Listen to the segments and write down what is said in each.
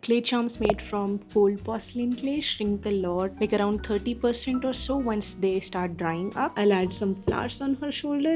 Clay charms made from cold porcelain clay shrink a lot, like around 30% or so once they start drying up. I'll add some flowers on her shoulder.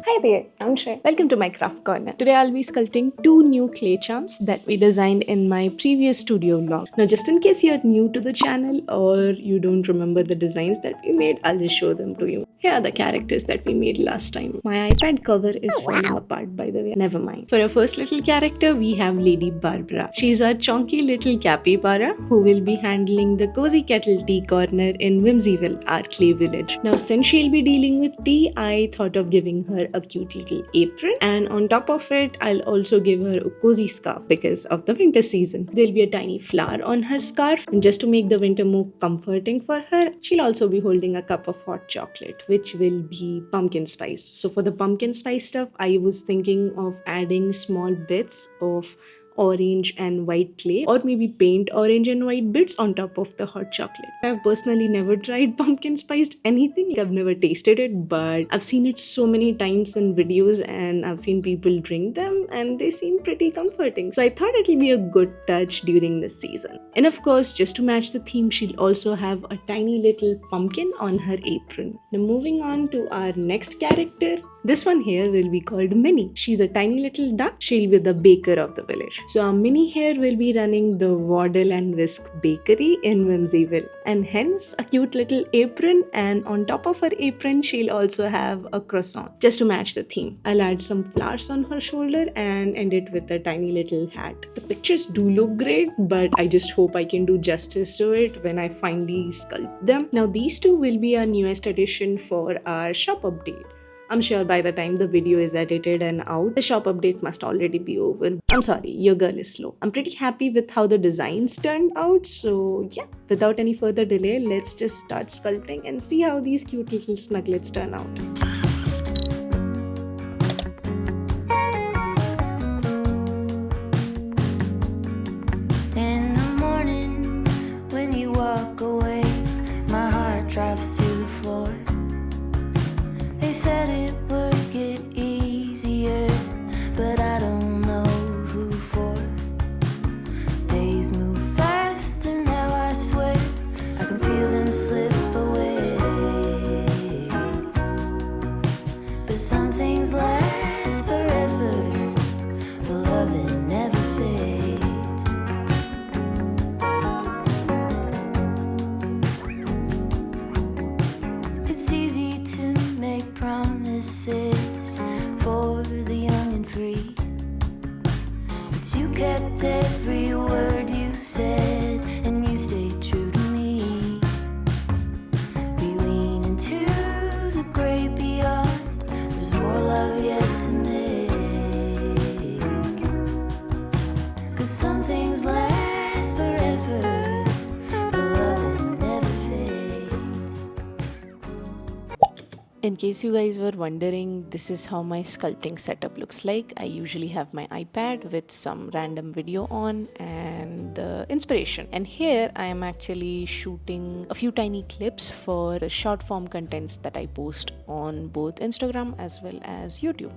Hi there, I'm Shay. Welcome to my craft corner. Today I'll be sculpting two new clay charms that we designed in my previous studio vlog. Now, just in case you're new to the channel or you don't remember the designs that we made, I'll just show them to you. Here are the characters that we made last time. My iPad cover is falling apart, by the way. Never mind. For our first little character, we have Lady Barbara. She's a chonky little capybara who will be handling the cozy kettle tea corner in Whimsyville, our clay village. Now, since she'll be dealing with tea, I thought of giving her a cute little apron, and on top of it, I'll also give her a cozy scarf because of the winter season. There'll be a tiny flower on her scarf, and just to make the winter more comforting for her, she'll also be holding a cup of hot chocolate, which will be pumpkin spice. So for the pumpkin spice stuff, I was thinking of adding small bits of orange and white clay, or maybe paint orange and white bits on top of the hot chocolate. I've personally never tried pumpkin spiced anything. I've never tasted it, but I've seen it so many times in videos and I've seen people drink them and they seem pretty comforting. So I thought it'll be a good touch during this season. And of course, just to match the theme, she'll also have a tiny little pumpkin on her apron. Now moving on to our next character. This one here will be called Minnie. She's a tiny little duck. She'll be the baker of the village. So our Minnie here will be running the Waddle and Whisk Bakery in Whimsyville, and hence a cute little apron, and on top of her apron she'll also have a croissant just to match the theme. I'll add some flowers on her shoulder and end it with a tiny little hat. The pictures do look great, but I just hope I can do justice to it when I finally sculpt them. Now these two will be our newest addition for our shop update. I'm sure by the time the video is edited and out, the shop update must already be over. I'm sorry, your girl is slow. I'm pretty happy with how the designs turned out. So yeah, without any further delay, let's just start sculpting and see how these cute little snugglets turn out. In the morning, when you walk away, my heart drops to the floor. They said it would get easier, but I don't know who for. Days move faster now, I swear. I can feel them slip away. But some things last forever. The love that never fades. It's easy to make promises for the young and free, but you kept every word you said, and you stayed true to me. We lean into the great beyond. There's more love yet to make, 'cause some things last forever. The love that never fades. In case you guys were wondering, this is how my sculpting setup looks like. I usually have my iPad with some random video on and the inspiration. And here I am actually shooting a few tiny clips for the short form contents that I post on both Instagram as well as YouTube.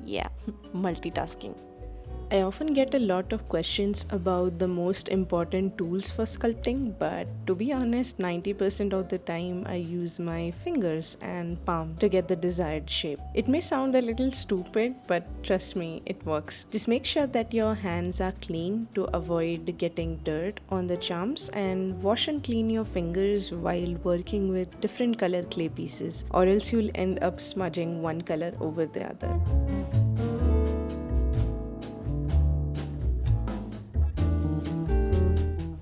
Yeah, multitasking. I often get a lot of questions about the most important tools for sculpting, but to be honest, 90% of the time I use my fingers and palm to get the desired shape. It may sound a little stupid, but trust me, it works. Just make sure that your hands are clean to avoid getting dirt on the charms, and wash and clean your fingers while working with different color clay pieces, or else you'll end up smudging one color over the other.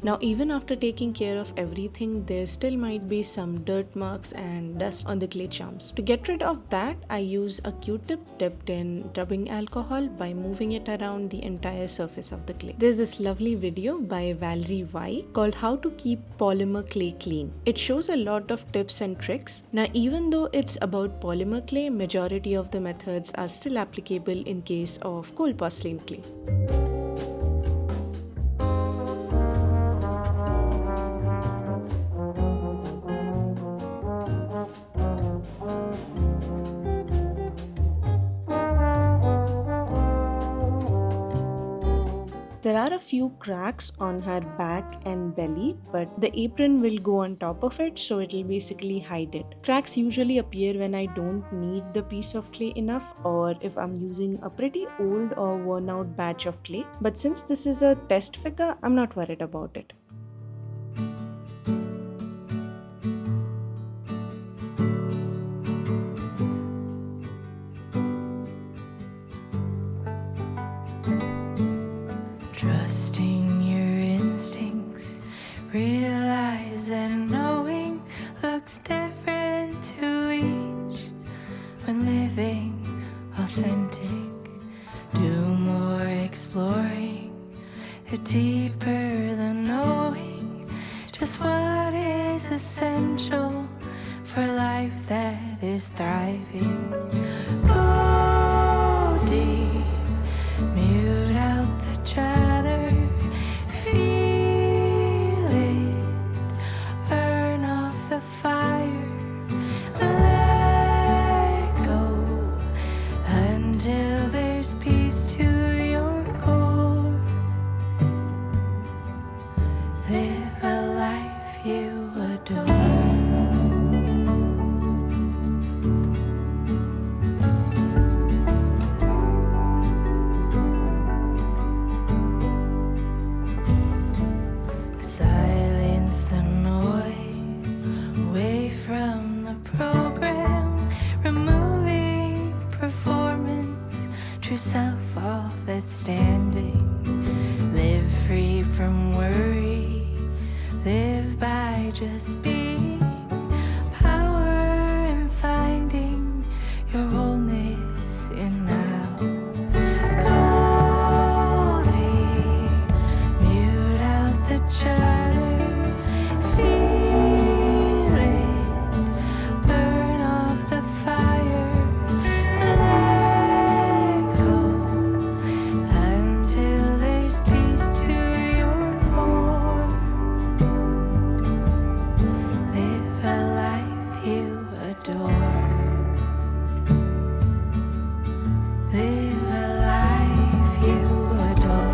Now, even after taking care of everything, there still might be some dirt marks and dust on the clay charms. To get rid of that, I use a Q-tip dipped in rubbing alcohol by moving it around the entire surface of the clay. There's this lovely video by Valerie Y called How to Keep Polymer Clay Clean. It shows a lot of tips and tricks. Now, even though it's about polymer clay, majority of the methods are still applicable in case of cold porcelain clay. There are a few cracks on her back and belly, but the apron will go on top of it, so it will basically hide it. Cracks usually appear when I don't need the piece of clay enough, or if I'm using a pretty old or worn out batch of clay. But since this is a test figure, I'm not worried about it. Trusting your instincts, realize that knowing looks different to each. When living authentic, do more exploring, deeper than knowing just what is essential for life that is thriving. Go deep, mute out the chatter, feel it, burn off the fire, let go until there's peace to your core. Live a life you adore. Silence the noise, away from the program, removing performance, true self, all that's standing. Live free from worry, live by just being, power in finding your wholeness in now. Go deep, mute out the chatter, feel it, burn off the fire, let go until there's peace to your core. Live a life you adore. Live a life you adore.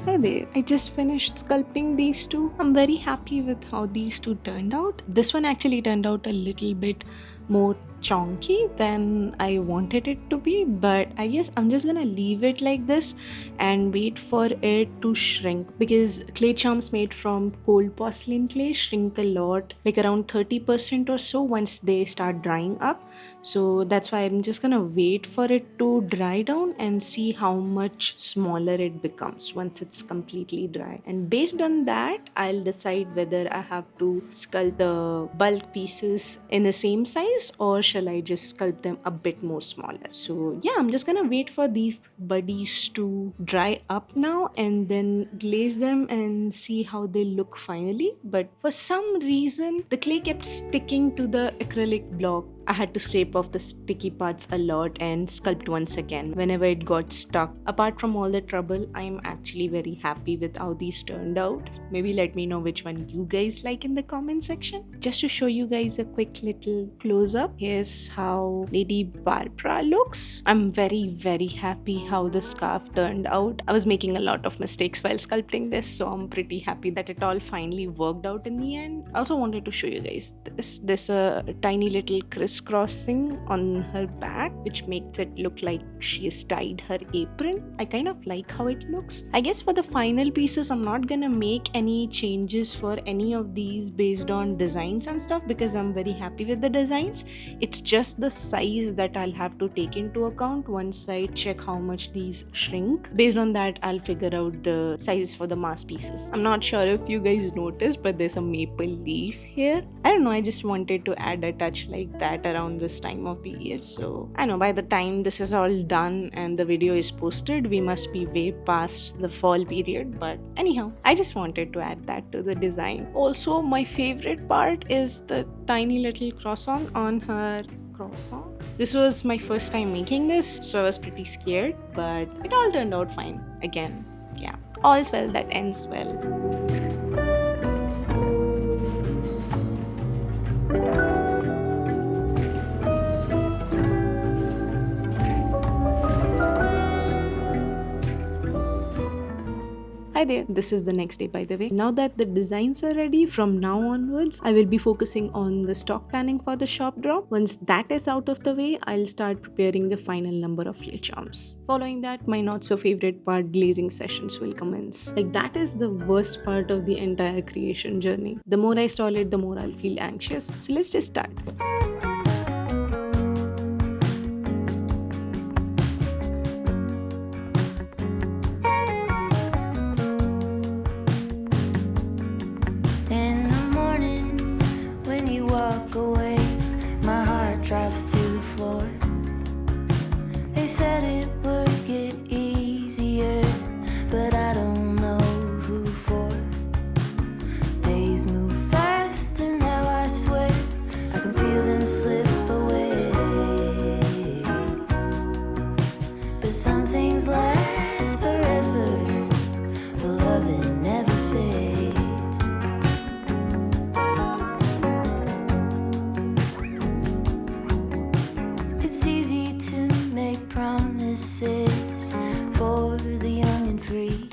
Hey there, I just finished sculpting these two. I'm very happy with how these two turned out. This one actually turned out a little bit more chonky than I wanted it to be, but I guess I'm just gonna leave it like this and wait for it to shrink, because clay charms made from cold porcelain clay shrink a lot, like around 30% or so once they start drying up. So that's why I'm just gonna wait for it to dry down and see how much smaller it becomes once it's completely dry. And based on that, I'll decide whether I have to sculpt the bulk pieces in the same size, or shall I just sculpt them a bit more smaller. So yeah, I'm just gonna wait for these buddies to dry up now and then glaze them and see how they look finally. But for some reason, the clay kept sticking to the acrylic block. I had to scrape off the sticky parts a lot and sculpt once again whenever it got stuck. Apart from all the trouble, I'm actually very happy with how these turned out. Maybe let me know which one you guys like in the comment section. Just to show you guys a quick little close-up, here's how Lady Barbara looks. I'm very happy how the scarf turned out. I was making a lot of mistakes while sculpting this, so I'm pretty happy that it all finally worked out in the end. I also wanted to show you guys this. There's a tiny little crisscross thing on her back, which makes it look like she has tied her apron. I kind of like how it looks. I guess for the final pieces, I'm not gonna make any changes for any of these based on designs and stuff, because I'm very happy with the designs. items. It's just the size that I'll have to take into account once I check how much these shrink. Based on that, I'll figure out the size for the mass pieces. I'm not sure if you guys noticed, but there's a maple leaf here. I don't know, I just wanted to add a touch like that around this time of the year. So I know by the time this is all done and the video is posted, we must be way past the fall period. But anyhow, I just wanted to add that to the design. Also, my favorite part is the tiny little croissant on her croissant. This was my first time making this, so I was pretty scared, but it all turned out fine. Again, yeah, all's well that ends well. Hi there, this is the next day by the way. Now that the designs are ready, from now onwards, I will be focusing on the stock planning for the shop drop. Once that is out of the way, I'll start preparing the final number of clay charms. Following that, my not so favorite part, glazing sessions, will commence. Like, that is the worst part of the entire creation journey. The more I stall it, the more I'll feel anxious. So let's just start. Drops to the floor. They said it would get easier, but I don't know who for. Days move faster now, I swear. I can feel them slip away. But some things last forever. The love that never fades. Promises for the young and free,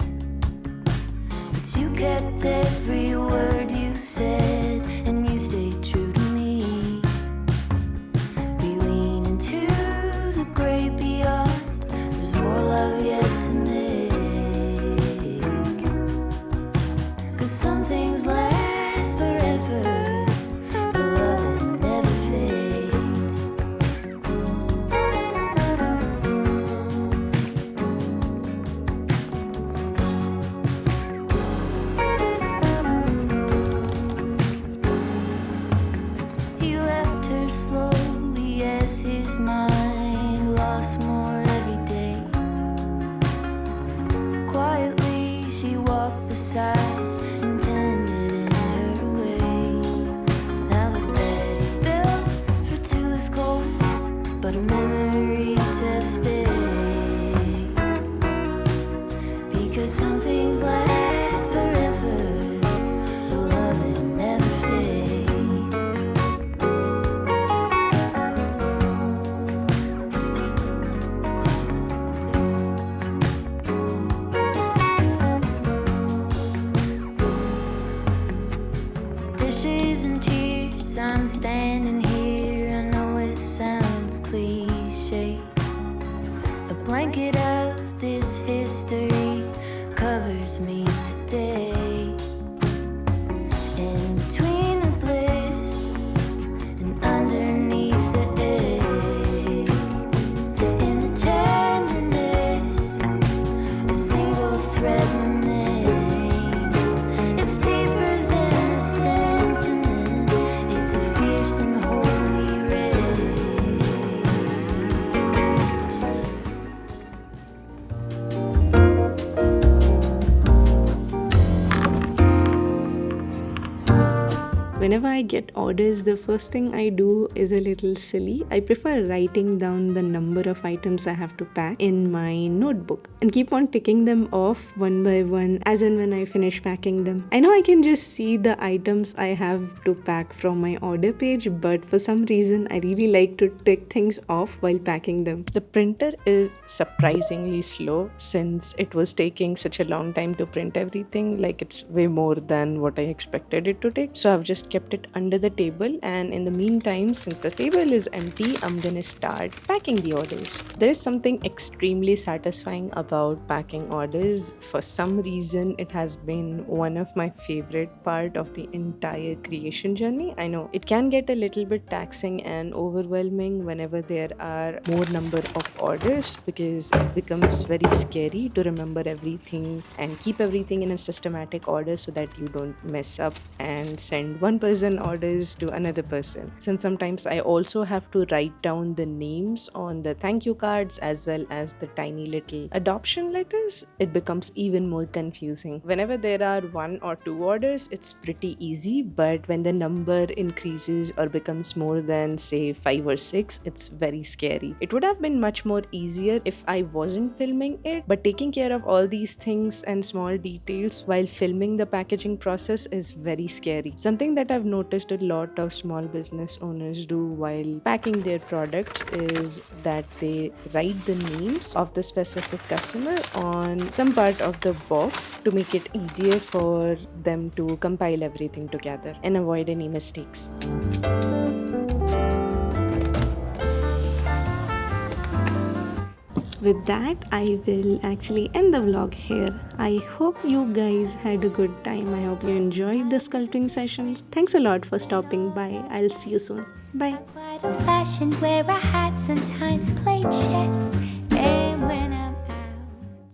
but you kept every word you said, and you stayed true to me. We lean into the great beyond. There's more love yet to make, 'cause some things last forever. The love that never fades. His mind lost more every day. Quietly she walked beside and tended in her way. Now the bed he built for two is cold, but her memories have stayed. Because some things last forever. The love that never fades. And tears, I'm standing here. I know it sounds cliche. A blanket of this history covers me today. In between the bliss and underneath the ache, in the tenderness, a single thread remains. It's deeper than a sentiment. It's a fierce and holy rage. Whenever I get orders, the first thing I do is a little silly. I prefer writing down the number of items I have to pack in my notebook and keep on ticking them off one by one as and when I finish packing them. I know I can just see the items I have to pack from my order page, but for some reason I really like to tick things off while packing them. The printer is surprisingly slow since it was taking such a long time to print everything. Like, it's way more than what I expected it to take. So I've just kept it under the table, and in the meantime, since the table is empty, I'm gonna start packing the orders. There is something extremely satisfying about packing orders. For some reason, it has been one of my favorite part of the entire creation journey. I know it can get a little bit taxing and overwhelming whenever there are more number of orders, because it becomes very scary to remember everything and keep everything in a systematic order so that you don't mess up and send one person orders to another person. Since sometimes I also have to write down the names on the thank you cards as well as the tiny little adoption letters, it becomes even more confusing. Whenever there are one or two orders, it's pretty easy, but when the number increases or becomes more than say 5 or 6, it's very scary. It would have been much more easier if I wasn't filming it, but taking care of all these things and small details while filming the packaging process is very scary. Something that I've noticed a lot of small business owners do while packing their products is that they write the names of the specific customer on some part of the box to make it easier for them to compile everything together and avoid any mistakes. With that, I will actually end the vlog here. I hope you guys had a good time. I hope you enjoyed the sculpting sessions. Thanks a lot for stopping by. I'll see you soon. Bye. Quite old fashioned, wear a hat, sometimes played